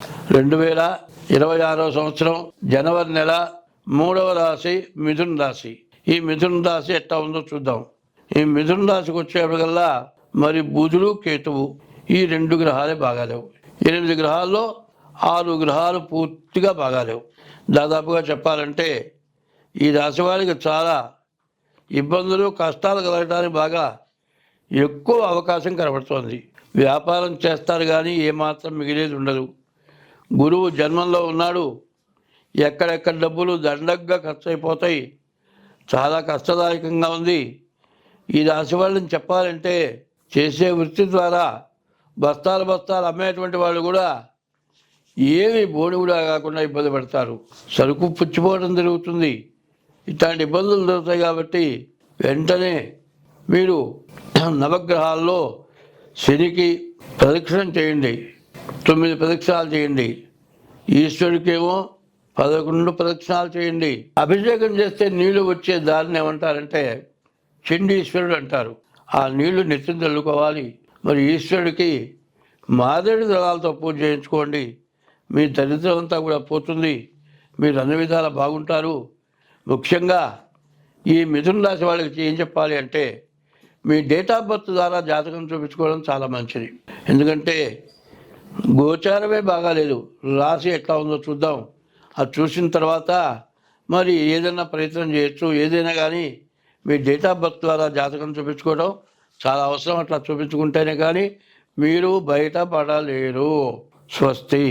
2026 సంవత్సరం జనవరి నెల 3వ రాశి మిథున రాశి. ఈ మిథున రాశి ఎట్లా ఉందో చూద్దాం. ఈ మిథున రాశికి వచ్చేప్పటికల్లా మరి బుధుడు కేతువు ఈ 2 గ్రహాలే బాగాలేవు. 8 గ్రహాల్లో 6 గ్రహాలు పూర్తిగా బాగాలేవు. దాదాపుగా చెప్పాలంటే ఈ రాశి వారికి చాలా ఇబ్బందులు కష్టాలు కలగడానికి బాగా ఎక్కువ అవకాశం కనబడుతోంది. వ్యాపారం చేస్తారు కానీ ఏమాత్రం మిగిలేది ఉండదు. గురువు జన్మంలో ఉన్నాడు. ఎక్కడెక్కడ డబ్బులు దండగ్గా ఖర్చు అయిపోతాయి. చాలా కష్టదాయకంగా ఉంది. ఈ రాశి వాళ్ళని చెప్పాలంటే చేసే వృత్తి ద్వారా బస్తాలు అమ్మేటువంటి వాళ్ళు కూడా ఏమి బోడిగుడా కాకుండా ఇబ్బంది పడతారు. సరుకు పుచ్చిపోవడం జరుగుతుంది. ఇట్లాంటి ఇబ్బందులు జరుగుతాయి. కాబట్టి వెంటనే మీరు నవగ్రహాల్లో శనికి ప్రదక్షిణం చేయండి. 9 ప్రదక్షిణాలు చేయండి. ఈశ్వరుడికేమో 11 ప్రదక్షిణాలు చేయండి. అభిషేకం చేస్తే నీళ్లు వచ్చే దారిని ఏమంటారంటే చండీశ్వరుడు అంటారు. ఆ నీళ్లు నెత్తిన చల్లుకోవాలి. మరి ఈశ్వరుడికి మారేడు దళాలతో పూజ చేయించుకోండి. మీ దరిద్రం అంతా కూడా పోతుంది. మీరు అన్ని విధాలా బాగుంటారు. ముఖ్యంగా ఈ మిథున రాశి వాళ్ళకి ఏం చెప్పాలి అంటే మీ డేట్ ఆఫ్ బర్త్ ద్వారా జాతకం చూపించుకోవడం చాలా మంచిది. ఎందుకంటే గోచారమే బాగాలేదు. రాశి ఎట్లా ఉందో చూద్దాం. అది చూసిన తర్వాత మరి ఏదైనా ప్రయత్నం చేయొచ్చు. ఏదైనా కానీ మీ డేట్ ఆఫ్ బర్త్ ద్వారా జాతకం చూపించుకోవడం చాలా అవసరం. అట్లా చూపించుకుంటేనే కానీ మీరు బయట పడలేరు. స్వస్తి.